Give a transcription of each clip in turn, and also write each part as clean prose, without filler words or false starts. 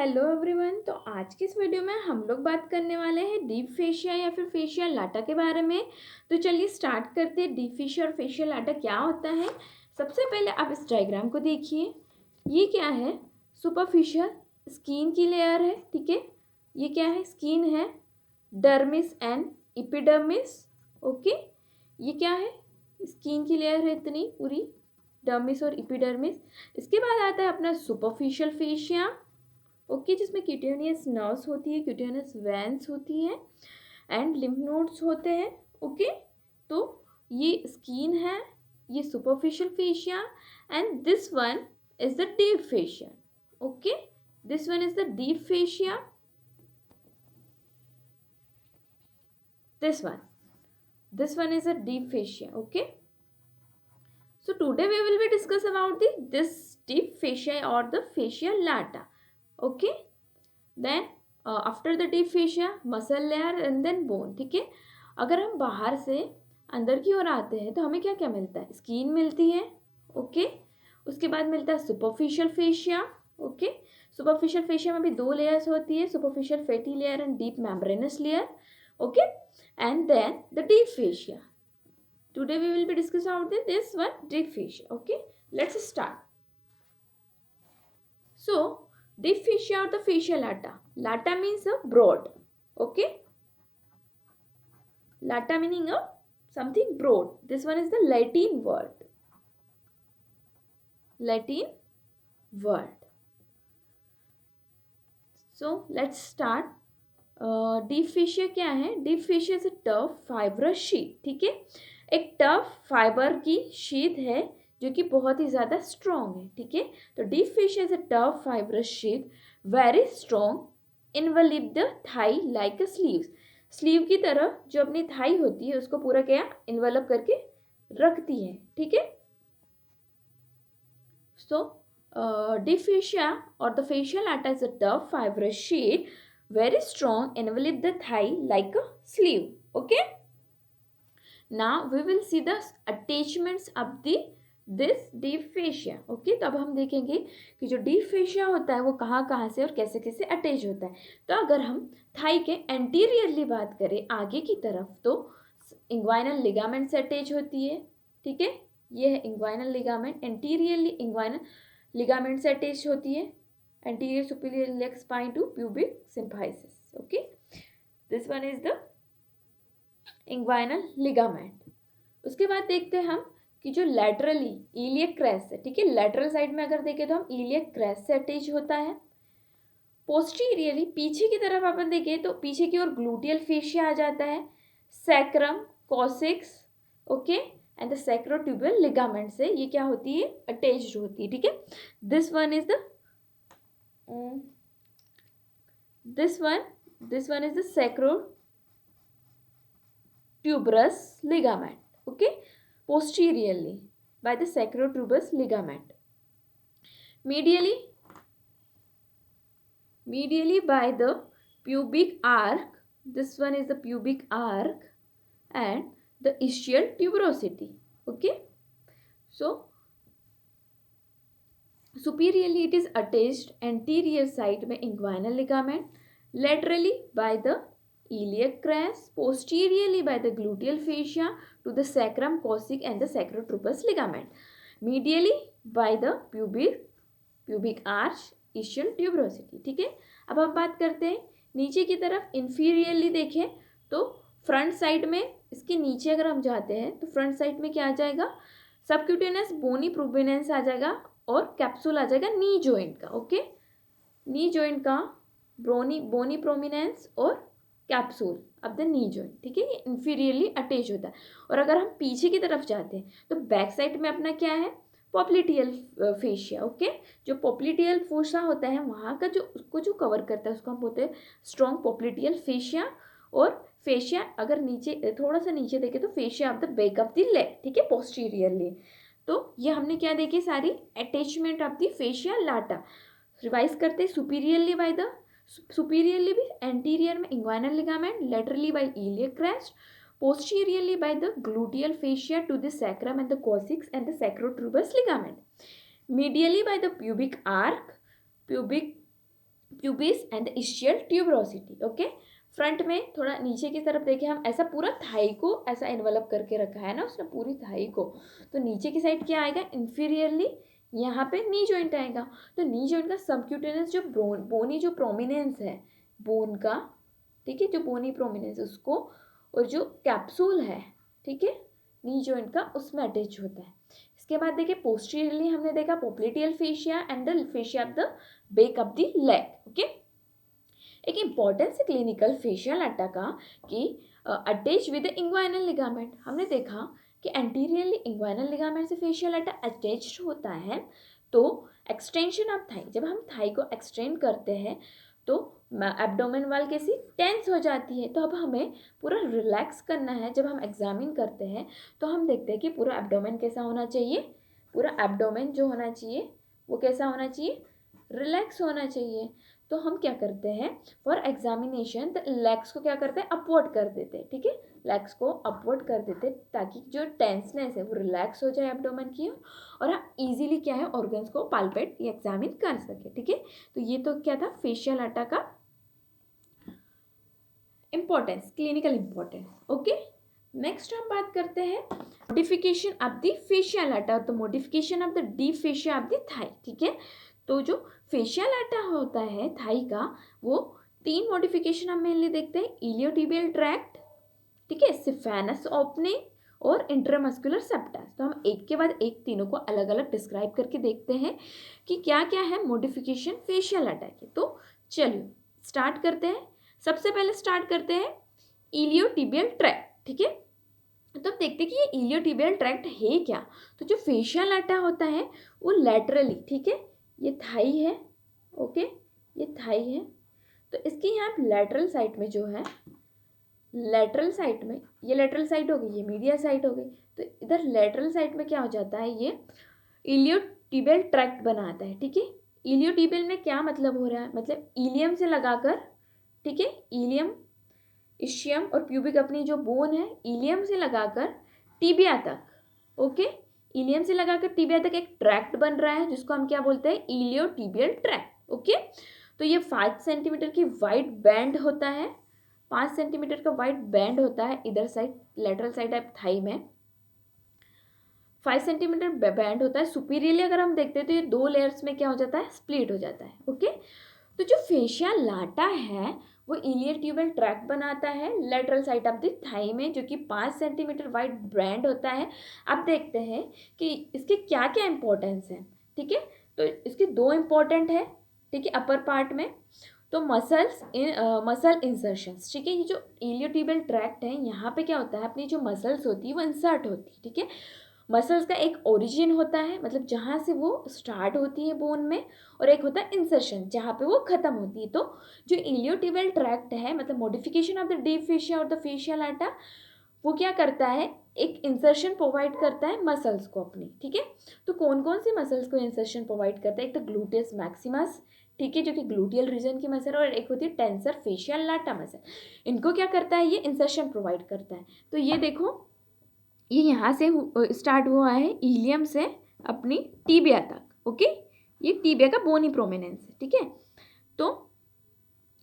Hello everyone. तो आज की इस वीडियो में हम लोग बात करने वाले हैं डीप फेशिया या फिर फेशियल लाटा के बारे में। तो चलिए स्टार्ट करते हैं। डीप फेशिया और फेशियल लाटा क्या होता है। सबसे पहले आप इस डायग्राम को देखिए। ये क्या है? सुपरफिशियल स्किन की लेयर है, ठीक है। ये क्या है? स्किन है, डर्मिस एंड इपिडर्मिस। ओके, ये क्या है? स्किन की लेयर है इतनी पूरी, डर्मिस और इपिडर्मिस। इसके बाद आता है अपना सुपरफिशियल फेशिया, ओके, जिसमें क्यूटेनियस नर्व्स होती है, क्यूटेनियस वेन्स होती है एंड लिम्फ नोड्स होते हैं। ओके, तो ये स्किन है, ये superficial fascia and this one is the deep fascia. Okay, this one is the deep fascia, this one is a deep fascia. Okay, so today we will be discuss about this deep fascia or the fascia lata. Okay, then after the deep fascia muscle layer and then bone. ठीक है, अगर हम बाहर से अंदर की ओर आते हैं तो हमें क्या क्या मिलता है? स्किन मिलती है, ओके। उसके बाद मिलता है superficial fascia. Okay, superficial fascia में भी दो लेयर्स होती है, superficial fatty layer and deep membranous layer. Okay, and then the deep fascia. Today we will be discuss about this one, deep fascia. Okay, let's start. So deep fascia or the facial lata. Lata means a broad. Okay. Lata meaning a something broad. This one is the Latin word. Latin word. So let's start. Deep fascia क्या है? Deep fascia is a tough fibrous sheet. ठीक है, एक tough fibre की sheet है जो कि बहुत ही ज़्यादा स्ट्रॉन्ग है। ठीक है, तो deep fascia is a tough fibrous sheet very strong involve the thigh like a sleeves. Sleeve की तरह जो अपनी थाई होती है उसको पूरा क्या इन्वेलप करके रखती है। ठीक है, सो डीप फेशिया और the fascial Lata is a tough fibrous sheet very strong envelop the thigh like a sleeve. Okay, now we will see the attachments of the this deep fascia. Okay, तो अब हम देखेंगे कि जो deep fascia होता है वो कहाँ कहाँ से और कैसे कैसे अटैच होता है। तो अगर हम थाई के एंटीरियरली बात करें आगे की तरफ, तो इंग्वाइनल लिगामेंट से अटैच होती है। ठीक है, ये है inguinal ligament, anteriorly inguinal ligament से अटैच होती है। Anterior superior iliac spine to pubic symphysis. Okay, this one is the inguinal ligament. उसके बाद देखते हैं हम कि जो laterally iliac crest है, ठीक है, lateral साइड में अगर देखें तो हम iliac crest से अटैच होता है। पोस्टीरियरली पीछे की तरफ अपन देखें तो पीछे की ओर ग्लूटियल फेशिया आ जाता है, sacrum, coccyx, okay, and the sacrotuberous ligament से ये क्या होती है? अटैच्ड होती है। ठीक है, this one is the this one is the sacrotuberous ligament. Okay, posteriorly by the sacrotuberous ligament, medially by the pubic arc. This one is the pubic arc and the ischial tuberosity. Okay, so superiorly it is attached anterior side में inguinal ligament, laterally by the iliac crest, posteriorly by the gluteal fascia to the sacrum, coccyx and the sacrotuberous ligament, medially by the pubic arch, ischial tuberosity. ठीक है, अब हम बात करते हैं नीचे की तरफ। inferiorly देखें तो फ्रंट साइड में, इसके नीचे अगर हम जाते हैं तो फ्रंट साइड में क्या आ जाएगा? सबक्यूटेनियस बोनी प्रोमिनेंस आ जाएगा और कैप्सूल आ जाएगा नी जॉइंट का। ओके, नी जॉइंट का बोनी प्रोमिनेंस और कैप्सूल अब द नी जॉइंट। ठीक है, ये इंफीरियरली अटैच होता है। और अगर हम पीछे की तरफ जाते हैं तो बैक साइड में अपना क्या है? Popliteal fascia. ओके, जो पॉप्लिटियल फोसा होता है वहाँ का जो उसको जो कवर करता है उसको हम बोलते हैं स्ट्रॉन्ग पॉप्लिटियल फेशिया। और फेशिया अगर नीचे थोड़ा सा नीचे देखें तो fascia of the back of the leg. ठीक है, पोस्टीरियरली। तो ये हमने क्या देखी? सारी attachment of the fascia lata. Revise करते हैं। सुपीरियरली बाय द सुपीरियरली भी एंटीरियर में inguinal ligament, laterally by iliac crest, posteriorly by the gluteal fascia to the sacrum and the coccyx and the sacrotuberous ligament, medially by the pubic arc, pubic pubis and the ischial tuberosity. Okay, front में थोड़ा नीचे की तरफ देखें हम, ऐसा पूरा Thai को ऐसा एनवलप करके रखा है ना उसने पूरी थाई को, तो नीचे की साइड क्या आएगा, इंफीरियरली यहाँ पे नी जॉइंट आएगा। तो नी जॉइंट का सबक्यूटेनियस जो बोनी जो प्रोमिनेंस है बोन का, ठीक है, जो बोनी प्रोमिनेंस उसको, और जो कैप्सूल है, ठीक है, नी जॉइंट का, उसमें अटैच होता है। इसके बाद देखिए पोस्टीरियरली हमने देखा popliteal fascia and the fascia of the back of the leg. Okay, एक इम्पॉर्टेंस है क्लिनिकल फेशियल लाटा का कि अटैच विद इंग्वाइनल लिगामेंट। हमने देखा कि एंटीरियरली इंग्वाइनल लिगामेंट से फेशियल लाटा अटैच्ड होता है। तो एक्सटेंशन ऑफ थाई, जब हम थाई को एक्सटेंड करते हैं तो एब्डोमेन वाल कैसी टेंस हो जाती है। तो अब हमें पूरा रिलैक्स करना है। जब हम एग्जामिन करते हैं तो हम देखते हैं कि पूरा एब्डोमेन कैसा होना चाहिए, पूरा एब्डोमेन जो होना चाहिए वो कैसा होना चाहिए, रिलैक्स होना चाहिए। तो हम क्या करते हैं फॉर एग्जामिनेशन लेग्स को क्या करते हैं, अपवर्ड कर देते हैं, ठीक है, लेग्स को अपवर्ड कर देते हैं ताकि जो टेंसनेस है वो रिलैक्स हो जाए एब्डोमेन की, और आप इजीली क्या है ऑर्गन्स को पाल्पेट या एग्जामिन कर सके। ठीक है, तो ये तो क्या था फेशियल लाटा का importance, clinical importance. Okay, next हम बात करते हैं modification of the fascial lata, तो modification of the deep fascia of the thigh. ठीक है, तो जो फेशियल लाटा होता है थाई का, वो 3 मॉडिफिकेशन हम मेनली देखते हैं, इलियोटिबियल ट्रैक्ट, ठीक है, सिफेनस ओपनिंग और इंट्रामस्कुलर सेप्टस। तो हम एक के बाद एक तीनों को अलग अलग डिस्क्राइब करके देखते हैं कि क्या क्या है मॉडिफिकेशन फेशियल लाटा के। तो चलिए स्टार्ट करते हैं। सबसे पहले स्टार्ट करते हैं इलियोटिबियल ट्रैक्ट। ठीक है, तो अब देखते हैं कि ये इलियोटिबियल ट्रैक्ट है क्या। तो जो फेशियल लाटा होता है वो लैटरली, ठीक है, ये थाई है, ओके, ये थाई है, तो इसकी यहाँ लैटरल साइड में जो है, लेटरल साइड में, ये लेटरल साइड हो गई, ये मीडिया साइड हो गई, तो इधर लेटरल साइड में क्या हो जाता है, ये इलियोटिबियल ट्रैक्ट बनाता है। ठीक है, इलियोटिबियल में क्या मतलब हो रहा है, मतलब इलियम से लगाकर, ठीक है, इलियम, इशियम और प्यूबिक अपनी जो बोन है, इलियम से लगाकर टिबिया तक, ओके, इलियम से लगाकर टिबिया तक एक ट्रैक्ट बन रहा है जिसको हम क्या बोलते हैं, इलियोटिबियल ट्रैक्ट। ओके, तो ये 5 सेंटीमीटर की वाइड बैंड होता है, 5 सेंटीमीटर का वाइड बैंड होता है इधर side, lateral side of thigh में 5 सेंटीमीटर बैंड होता है। सुपीरियरली अगर हम देखते हैं तो ये 2 लेयर्स में क्या हो जाता है, स्प्लिट हो जाता है। ओके, तो जो फेशियल लाटा है वो इलियोटिबियल ट्रैक्ट बनाता है lateral side of the thigh में, जो कि 5 सेंटीमीटर वाइड बैंड होता है। अब देखते हैं कि इसके क्या क्या इंपॉर्टेंस है। ठीक है, तो इसके 2 इंपॉर्टेंट है, ठीक है, अपर पार्ट में तो मसल इंसर्शंस। ठीक है, ये जो इलियोटिबियल ट्रैक्ट है यहाँ पे क्या होता है, अपनी जो मसल्स होती है वो इंसर्ट होती है। ठीक है, मसल्स का एक ओरिजिन होता है, मतलब जहाँ से वो स्टार्ट होती है बोन में, और एक होता है इंसर्शन जहाँ पे वो ख़त्म होती है। तो जो इलियोटिबियल ट्रैक्ट है, मतलब modification of the deep fascia और द फेशियल लाटा, वो क्या करता है, एक इंसर्शन प्रोवाइड करता है मसल्स को अपनी। ठीक है, तो कौन कौन सी मसल्स को इंसर्शन प्रोवाइड करता है, एक तो ग्लूटियस मैक्सिमस, ठीक है, जो कि ग्लूटियल रीजन की मसल, और एक होती है टेंसर फेशियल लाटा मसल। इनको क्या करता है, ये इंसर्शन प्रोवाइड करता है। तो ये देखो, ये यहाँ से स्टार्ट हुआ है इलियम से अपनी टीबिया तक। ओके, ये टीबिया का बोनी प्रोमिनेंस है। ठीक है, तो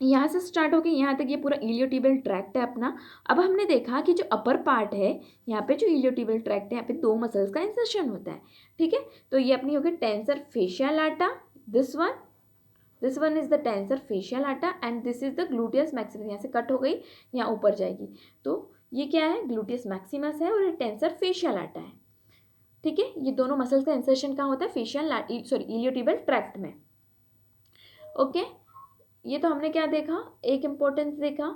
यहाँ से स्टार्ट होकर यहाँ तक ये पूरा इलियोटिबियल ट्रैक्ट है अपना। अब हमने देखा कि जो अपर पार्ट है, यहाँ पे जो इलियोटिबियल ट्रैक्ट है, यहाँ पे 2 मसल्स का इंसर्शन होता है। ठीक है, तो ये अपनी हो गई tensor facial Lata, this one is the tensor facial Lata and this is the gluteus Maximus. यहाँ से कट हो गई, यहाँ ऊपर जाएगी, तो ये क्या है, ग्लूटियस मैक्सिमस है और ये टेंसर फेशियल लाटा है। ठीक है, ये दोनों मसल्स का इंसर्शन कहाँ होता है, फेशियल इलियोटिबियल ट्रैक्ट में। ओके, ये तो हमने क्या देखा, एक इम्पोर्टेंस देखा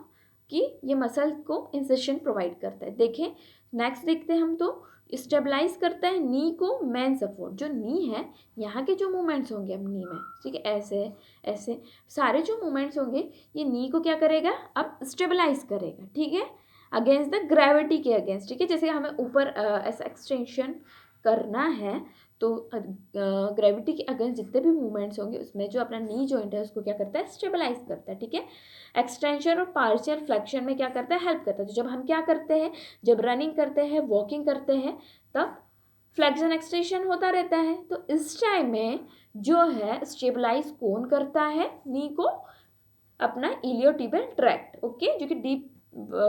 कि ये मसल को इंसर्शन प्रोवाइड करता है। देखें नेक्स्ट देखते हैं हम, तो स्टेबलाइज करता है नी को मेन सपोर्ट। जो नी है, यहाँ के जो मूवमेंट्स होंगे अब नी में, ठीक है, ऐसे ऐसे सारे जो मूवमेंट्स होंगे, ये नी को क्या करेगा, अब स्टेबलाइज करेगा। ठीक है, अगेंस्ट द ग्रेविटी के अगेंस्ट। ठीक है, जैसे हमें ऊपर ऐसा एक्सटेंशन करना है तो ग्रेविटी के अगेंस्ट जितने भी मूवमेंट्स होंगे उसमें जो अपना नी जॉइंट है उसको क्या करता है, स्टेबलाइज करता है। ठीक है, एक्सटेंशन और पार्शियल फ्लेक्शन में क्या करता है, हेल्प करता है। तो जब हम क्या करते हैं, जब रनिंग करते हैं, वॉकिंग करते हैं, तब फ्लेक्शन एक्सटेंशन होता रहता है। तो इस टाइम में जो है स्टेबलाइज कौन करता है नी को, अपना इलियोटिबियल ट्रैक्ट, ओके, जो कि डीप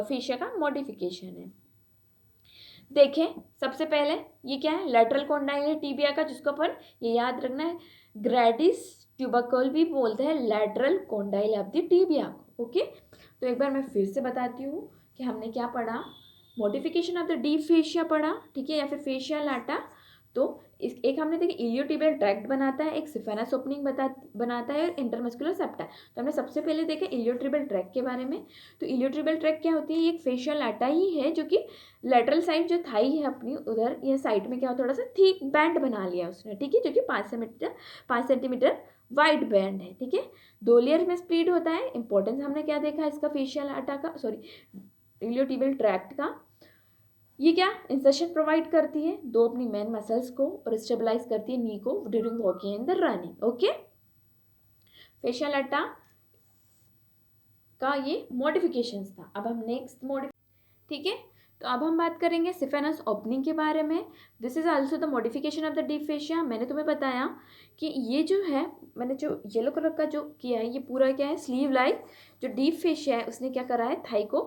फेशिया का मॉडिफिकेशन है। देखें सबसे पहले ये क्या है, लेटरल कॉन्डाइल है टीबिया का, जिसको अपन ये याद रखना है, ग्रेडिस ट्यूबरकल भी बोलते हैं lateral condyle of the tibia को, ओके। तो एक बार मैं फिर से बताती हूँ कि हमने क्या पढ़ा, modification of the deep fascia पढ़ा, ठीक है, या फिर फेशिया लाटा। तो इस एक हमने देखा इलियोटिबियल ट्रैक्ट बनाता है, एक सिफेनस ओपनिंग बनाता है और इंटरमस्कुलर सेप्टा। तो हमने सबसे पहले देखा इलियोटिबियल ट्रैक्ट के बारे में। तो इलियोटिबियल ट्रैक्ट क्या होती है, ये एक फेशियल लाटा ही है जो कि लेटरल साइड जो थाई है अपनी उधर, यह साइड में क्या थोड़ा सा थिक बैंड बना लिया उसने, ठीक है, जो कि 5 सेंटीमीटर वाइड बैंड है, ठीक है। 2 लेयर में स्प्लिट होता है। इंपॉर्टेंस हमने क्या देखा इसका फेशियल आटा का, सॉरी इलियोटिबियल ट्रैक्ट का, ये क्या इंसर्शन प्रोवाइड करती है दो अपनी मेन मसल्स को और स्टेबलाइज करती है नी को during walking and the running, okay. Facial आटा का ये मॉडिफिकेशंस था। अब हम नेक्स्ट ठीक है, तो अब हम बात करेंगे सिफेनस ओपनिंग के बारे में। This is also the modification of the deep fascia. मैंने तुम्हें बताया कि ये जो है, मैंने जो येलो कलर का जो किया है, ये पूरा क्या है स्लीव लाइक जो डीप फेशिया है उसने क्या करा है, थाई को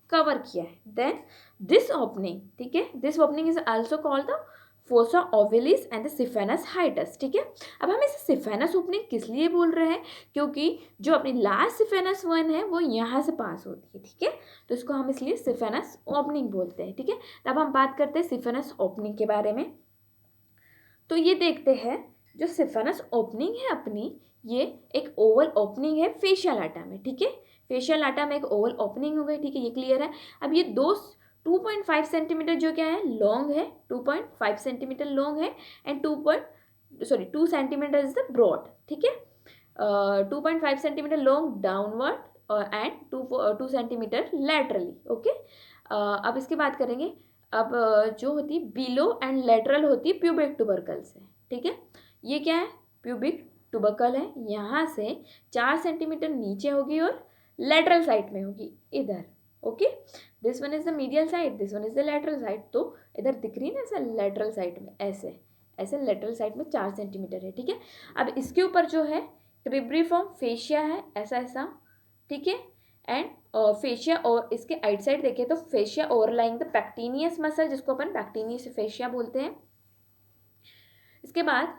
कवर किया है। देन दिस ओपनिंग, ठीक है, this opening is also called the fossa ovalis and the saphenous hiatus, ठीक है। अब हम इसे सिफेनस ओपनिंग किस लिए बोल रहे हैं, क्योंकि जो अपनी लास्ट सिफेनस वन है वो यहाँ से पास होती है, ठीक है। तो इसको हम इसलिए सिफेनस ओपनिंग बोलते हैं, ठीक है। तब हम बात करते हैं सिफेनस ओपनिंग के बारे में। तो ये देखते हैं जो सिफेनस ओपनिंग है अपनी, ये एक ओवल ओपनिंग है फेशियल आटा में, ठीक है। फेशियल आटा में एक ओवल ओपनिंग हो गई, ठीक है, ये क्लियर है। अब ये 2.5 सेंटीमीटर जो क्या है लॉन्ग है, 2.5 सेंटीमीटर लॉन्ग है and 2 centimetre is the broad, ठीक है। 2.5 centimetre long downward and 2 centimetre laterally, okay. अब इसकी बात करेंगे। अब जो होती बिलो एंड लेटरल होती है प्यूबिक टुबरकल से, ठीक है। ये क्या है, प्यूबिक टुबरकल है, यहाँ से 4 सेंटीमीटर नीचे होगी और लेटरल साइड में होगी इधर, okay. This one is the medial side, this one is the lateral side. तो इधर दिख रही है ना ऐसा लेटरल साइड में, ऐसे ऐसे लेटरल साइड में 4 सेंटीमीटर है, ठीक है। अब इसके ऊपर जो है क्रिब्रिफॉर्म फेशिया है, ऐसा ऐसा, ठीक है। एंड फेशिया, और इसके आइट साइड देखें तो फेशिया ओवरलाइंग द पैक्टिनियस मसल, जिसको अपन पैक्टिनियस फेशिया बोलते हैं। इसके बाद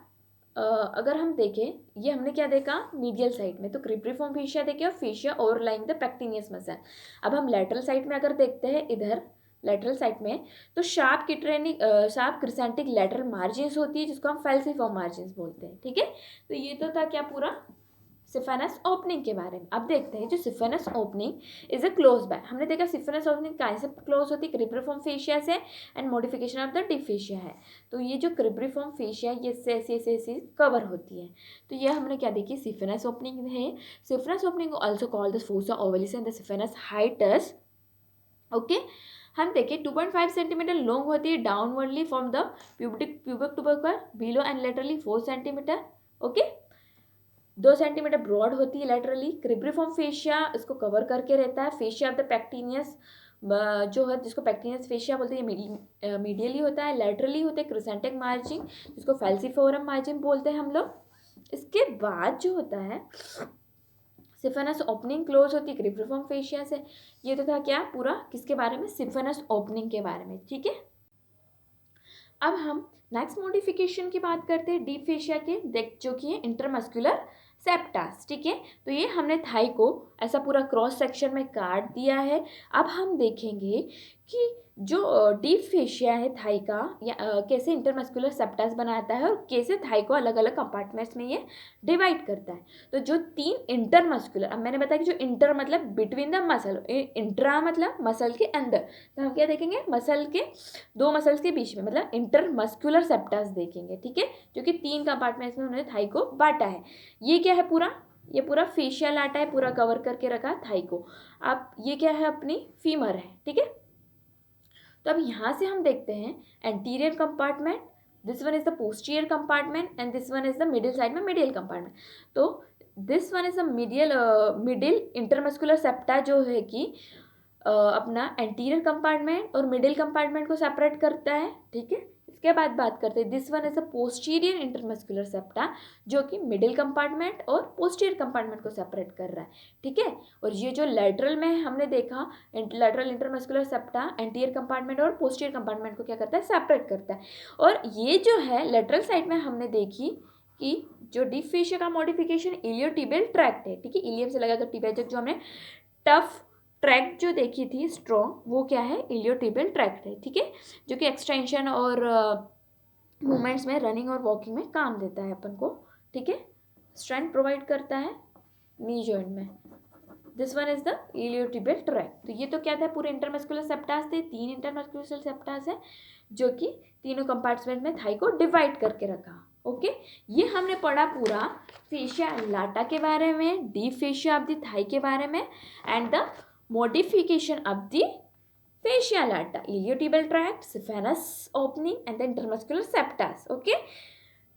अगर हम देखें, ये हमने क्या देखा मीडियल साइड में, तो क्रिब्रिफॉर्म फेशिया देखे और फेशिया ओवरलाइंग द पैक्टिनियस मसल। अब हम लेटरल साइड में अगर देखते हैं, इधर लेटरल साइड में, तो शार्प क्रिसेंटिक लेटरल मार्जिन्स होती है, जिसको हम फैल्सिफॉर्म मार्जिन्स बोलते हैं, ठीक है। तो ये तो था क्या पूरा सिफेनस ओपनिंग के बारे में। अब देखते हैं जो saphenous opening is a close by. हमने देखा सिफेनस ओपनिंग कैसे क्लोज होती है, क्रिब्रिफॉर्म फेशिया से and modification of the deep fascia है। तो ये जो क्रिब्रिफॉर्म फेशिया ये ऐसे कवर होती है। तो ये हमने क्या देखी, सिफेनस ओपनिंग है। Saphenous opening also called the fossa ovalis and the saphenous hiatus, okay. हम देखिए 2.5 सेंटीमीटर लॉन्ग होती है downwardly from the pubic tubercle below and laterally 4 centimetre, okay. 2 centimetre broad होती है लेटरली। क्रिब्रिफॉर्म फेशिया इसको cover करके रहता है। फेशिया ऑफ द पैक्टिनियस जो है, जिसको पैक्टिनियस फेशिया बोलते हैं, मीडियली होता है, लेटरली होते हैं क्रिसेंटिक मार्जिन, जिसको फैल्सिफोरम मार्जिन बोलते हैं हम लोग। इसके बाद जो होता है सिफेनस ओपनिंग क्लोज होती है क्रिब्रिफॉर्म फेशिया से। ये तो था क्या पूरा किसके बारे में, सिफेनस ओपनिंग के बारे में, ठीक है। अब हम नेक्स्ट मॉडिफिकेशन की बात करते हैं डीप फेशिया के, देख जो कि है इंटरमस्कुलर सेप्टास, ठीक है। तो ये हमने थाई को ऐसा पूरा क्रॉस सेक्शन में काट दिया है। अब हम देखेंगे कि जो डीप फेशिया है थाई का, या कैसे इंटरमस्कुलर सेप्टास बनाता है और कैसे थाई को अलग अलग कंपार्टमेंट्स में ये डिवाइड करता है। तो जो 3 इंटरमस्कुलर, अब मैंने बताया कि जो इंटर मतलब बिटवीन द मसल, इंट्रा मतलब मसल के अंदर, तो हम क्या देखेंगे मसल के 2 मसल्स के बीच में, मतलब इंटरमस्कुलर सेप्टास देखेंगे, ठीक है, जो कि 3 कंपार्टमेंट्स में उन्होंने थाई को बांटा है। ये क्या है पूरा, ये पूरा फेशियल आटा है, पूरा कवर करके रखा थाई को। अब ये क्या है, अपनी फीमर है, ठीक है। तो अब यहाँ से हम देखते हैं anterior compartment, this one is the posterior compartment and this one is the middle side में मिडियल कंपार्टमेंट। तो this one is the middle intermuscular septa जो है कि अपना एंटीरियर कंपार्टमेंट और मिडिल कंपार्टमेंट को सेपरेट करता है, ठीक है। इसके बाद बात करते हैं, this one is a posterior intermuscular septa, जो कि मिडिल कंपार्टमेंट और पोस्टीरियर कंपार्टमेंट को सेपरेट कर रहा है, ठीक है। और ये जो लेटरल में हमने देखा, lateral intermuscular septa anterior compartment और पोस्टीरियर कंपार्टमेंट को क्या करता है, सेपरेट करता है। और ये जो है लेटरल साइड में हमने देखी कि जो डीप फेशिया का मॉडिफिकेशन इलियोटिबियल ट्रैक्ट है, ठीक है, इलियम से लगाकर टिबिया तक जो हमने टफ ट्रैक्ट जो देखी थी स्ट्रॉन्ग, वो क्या है, इलियोटिबियल ट्रैक्ट है, ठीक है, जो कि एक्सटेंशन और मूवमेंट्स में, रनिंग और वॉकिंग में काम देता है अपन को, ठीक है, स्ट्रेंथ प्रोवाइड करता है नी जॉइंट में। This one is the iliotibial tract. तो ये तो क्या था, पूरे इंटरमस्कुलर सेप्टास थे, 3 इंटरमस्कुलर सेप्टास है जो कि तीनों कंपार्टमेंट में थाई को डिवाइड करके रखा। ओके, ये हमने पढ़ा पूरा फेशिया लाटा के बारे में, deep fascia of the thigh के बारे में, and the modification of the fascia lata, iliotibial tract, saphenous opening and the intermuscular septas। Okay,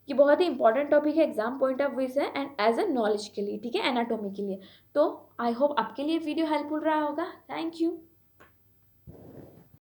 ये बहुत ही इंपॉर्टेंट टॉपिक है, एग्जाम पॉइंट ऑफ व्यू से एंड एज अ नॉलेज के लिए, ठीक है, एनाटॉमी के लिए। तो आई होप आपके लिए वीडियो हेल्पफुल रहा होगा। Thank you.